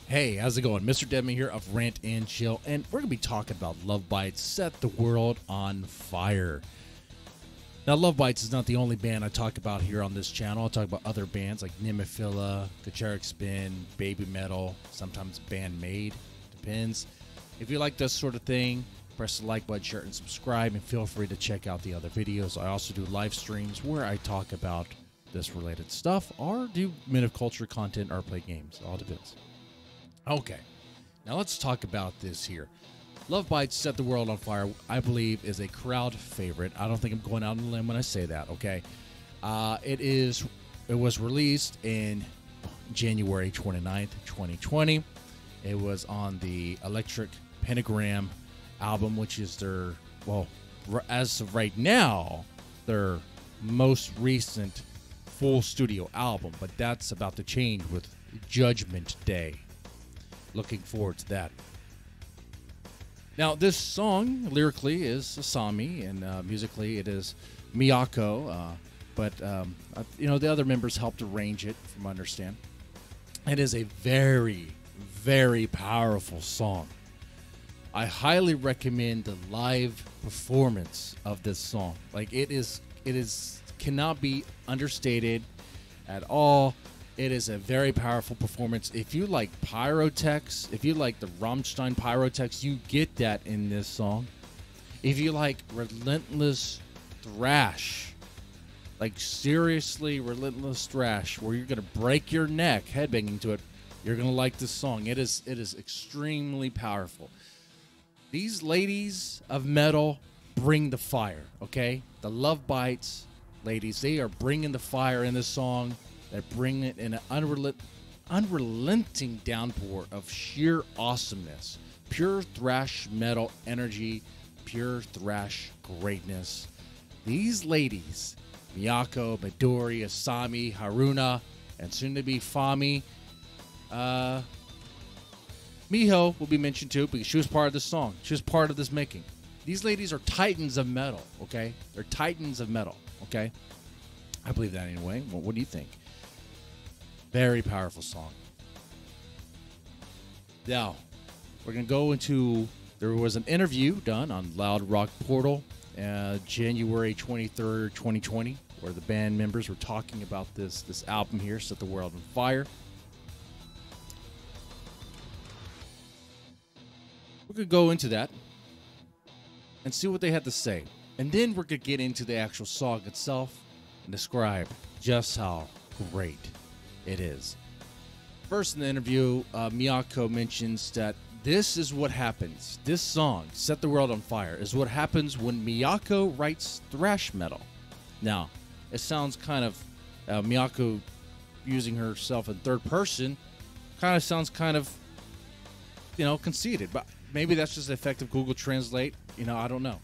Hey, how's it going? Mr. Deadman here of Rant and Chill, and we're going to be talking about Love Bites Set the World on Fire. Now, Love Bites is not the only band I talk about here on this channel. I'll talk about other bands like Nemophila, Kacharic Spin, Baby Metal, sometimes Bandmade, depends. If you like this sort of thing, press the like button, share it, and subscribe, and feel free to check out the other videos. I also do live streams where I talk about this related stuff, or do Men of Culture content, or play games. It all depends. Okay, now let's talk about this here. Love Bites Set the World on Fire, I believe, is a crowd favorite. I don't think I'm going out on a limb when I say that, okay? It was released in January 29th, 2020. It was on the Electric Pentagram album, which is their, well, as of right now, their most recent full studio album, but that's about to change with Judgment Day. Looking forward to that. Now, this song lyrically is Asami, and musically it is Miyako. But the other members helped arrange it, from what I understand. It is a very, very powerful song. I highly recommend the live performance of this song. Like it is cannot be understated at all. It is a very powerful performance. If you like pyrotechs, if you like the Rammstein pyrotechs, you get that in this song. If you like relentless thrash, like seriously relentless thrash, where you're going to break your neck headbanging to it, you're going to like this song. It is extremely powerful. These ladies of metal bring the fire, okay? The Love Bites ladies, they are bringing the fire in this song. They bring it in an unrelenting downpour of sheer awesomeness. Pure thrash metal energy, pure thrash greatness. These ladies, Miyako, Midori, Asami, Haruna, and soon-to-be Fami, Miho will be mentioned too because she was part of this song. She was part of this making. These ladies are titans of metal, okay? They're titans of metal, okay? I believe that anyway. Well, what do you think? Very powerful song. Now, we're going to go into, there was an interview done on Loud Rock Portal, January 23rd, 2020, where the band members were talking about this album here, Set the World on Fire. We're going to go into that and see what they had to say. And then we're going to get into the actual song itself and describe just how great it is. First in the interview, Miyako mentions that this is what happens. This song, Set the World on Fire, is what happens when Miyako writes thrash metal. Now, it sounds kind of, Miyako using herself in third person, kind of sounds kind of, conceited. But maybe that's just the effect of Google Translate. I don't know.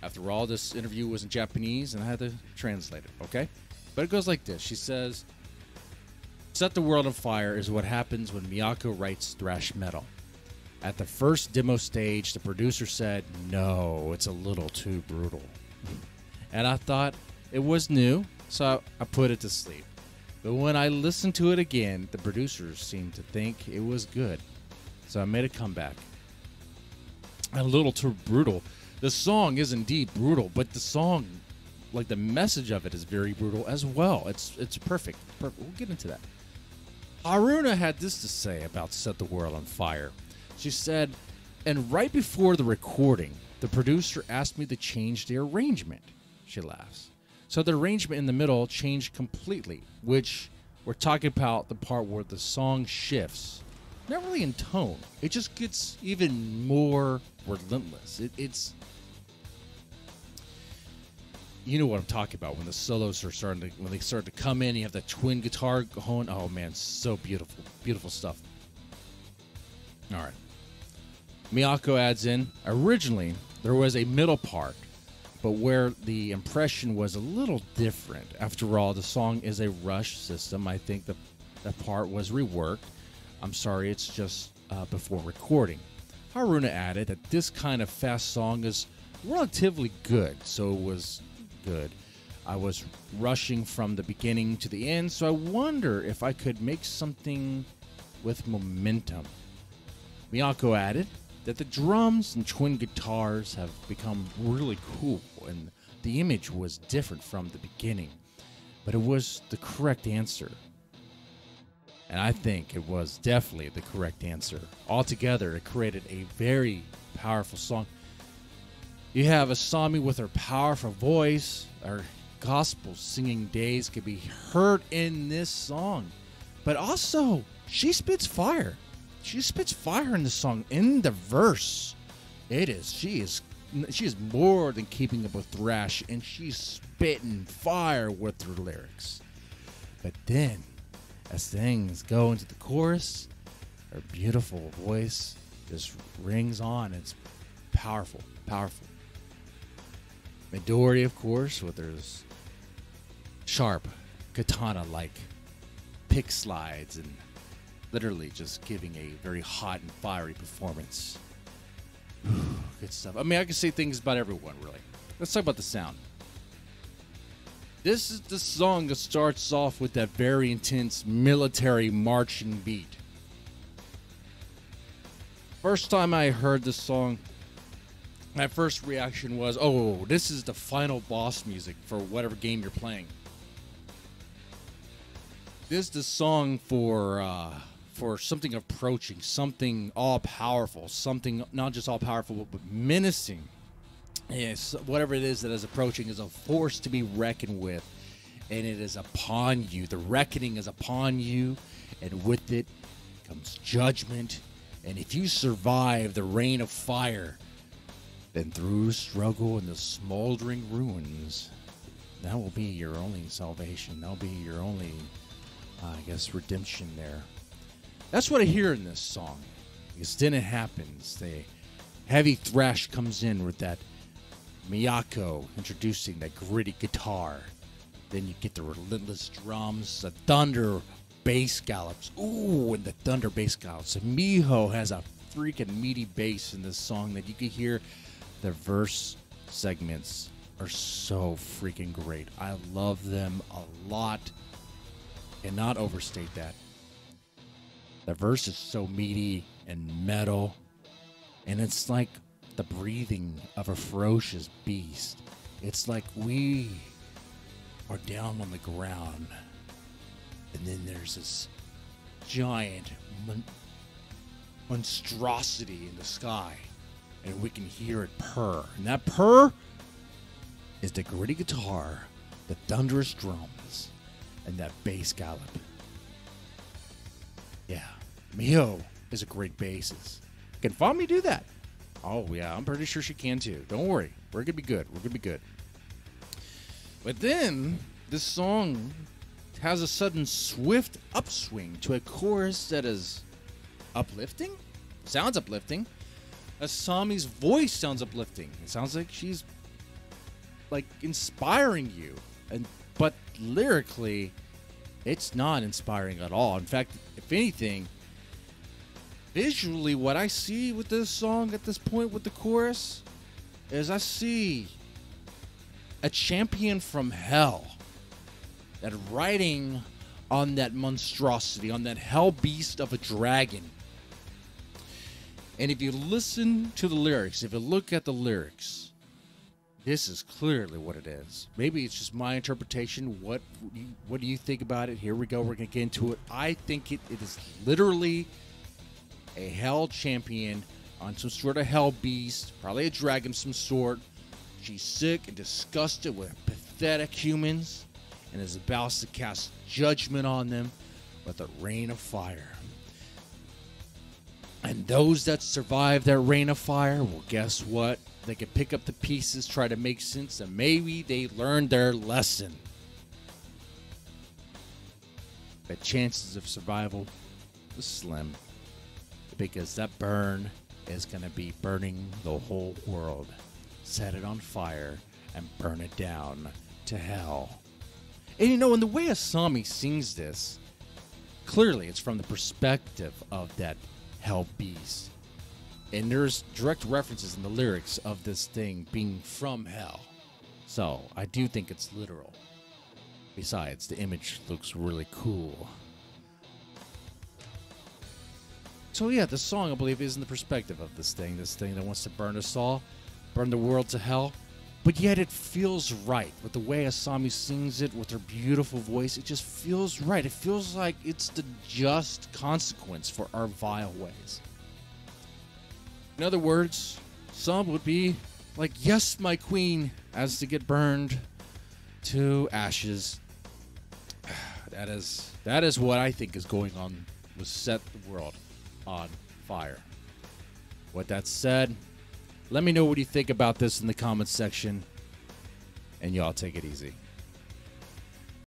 After all, this interview was in Japanese, and I had to translate it, okay? But it goes like this. She says, Set the World on Fire is what happens when Miyako writes thrash metal. At the first demo stage, the producer said, no, it's a little too brutal. And I thought it was new, so I put it to sleep. But when I listened to it again, the producers seemed to think it was good. So I made a comeback. A little too brutal. The song is indeed brutal, but the song, like the message of it, is very brutal as well. It's perfect. We'll get into that. Haruna had this to say about Set the World on Fire. She said, and right before the recording, the producer asked me to change the arrangement. She laughs. So the arrangement in the middle changed completely, which we're talking about the part where the song shifts. Not really in tone. It just gets even more relentless. It's you know what I'm talking about when the solos are when they start to come in. You have the twin guitar going. Oh man, so beautiful, beautiful stuff. All right, Miyako adds in. Originally, there was a middle part, but where the impression was a little different. After all, the song is a Rush system. I think that part was reworked. I'm sorry, it's just before recording. Haruna added that this kind of fast song is relatively good, so it was good. I was rushing from the beginning to the end, so I wonder if I could make something with momentum. Miyako added that the drums and twin guitars have become really cool, and the image was different from the beginning, but it was the correct answer. And I think it was definitely the correct answer. Altogether, it created a very powerful song. You have Asami with her powerful voice. Her gospel singing days can be heard in this song. But also, she spits fire. She spits fire in the song. In the verse, she is more than keeping up with thrash, and she's spitting fire with her lyrics. But then, as things go into the chorus, her beautiful voice just rings on. It's powerful, powerful. Midori, of course, with her sharp katana-like pick slides and literally just giving a very hot and fiery performance. Good stuff. I mean, I can say things about everyone, really. Let's talk about the sound. This is the song that starts off with that very intense military marching beat. First time I heard this song, my first reaction was, oh, this is the final boss music for whatever game you're playing. This is the song for something approaching, something all-powerful, something not just all-powerful, but menacing. Yes, whatever it is that is approaching is a force to be reckoned with, and it is upon you. The reckoning is upon you, and with it comes judgment. And if you survive the rain of fire, then through struggle in the smoldering ruins, that will be your only salvation. That will be your only, redemption there. That's what I hear in this song. Because then it happens. The heavy thrash comes in with that Miyako introducing that gritty guitar. Then you get the relentless drums, the thunder bass gallops. Ooh, and the thunder bass gallops. And Miho has a freaking meaty bass in this song that you can hear. The verse segments are so freaking great. I love them a lot. Cannot overstate that. The verse is so meaty and metal, and it's like the breathing of a ferocious beast. It's like we are down on the ground, and then there's this giant monstrosity in the sky, and we can hear it purr. And that purr is the gritty guitar, the thunderous drums, and that bass gallop. Yeah, Miho is a great bassist. Can Fami do that? Oh, yeah, I'm pretty sure she can too. Don't worry. We're going to be good. We're going to be good. But then, this song has a sudden swift upswing to a chorus that is uplifting. Sounds uplifting. Asami's voice sounds uplifting. It sounds like she's like inspiring you. But lyrically, it's not inspiring at all. In fact, if anything, visually, what I see with this song at this point with the chorus is I see a champion from hell that riding on that monstrosity, on that hell beast of a dragon. And if you listen to the lyrics, if you look at the lyrics, this is clearly what it is. Maybe it's just my interpretation. What do you think about it? Here we go. We're going to get into it. I think it is literally a hell champion on some sort of hell beast, probably a dragon of some sort. She's sick and disgusted with pathetic humans and is about to cast judgment on them with a rain of fire. And those that survive that rain of fire, well, guess what? They can pick up the pieces, try to make sense, and maybe they learned their lesson. But chances of survival is slim, because that burn is going to be burning the whole world. Set it on fire and burn it down to hell. And you know, in the way Asami sings this, clearly it's from the perspective of that hell beast. And there's direct references in the lyrics of this thing being from hell. So I do think it's literal. Besides, the image looks really cool. So yeah, the song, I believe, is in the perspective of this thing that wants to burn us all, burn the world to hell, but yet it feels right. With the way Asami sings it, with her beautiful voice, it just feels right. It feels like it's the just consequence for our vile ways. In other words, some would be like, yes, my queen, as to get burned to ashes. That is what I think is going on with Set the World on Fire. With that said, let me know what you think about this in the comments section, and y'all take it easy.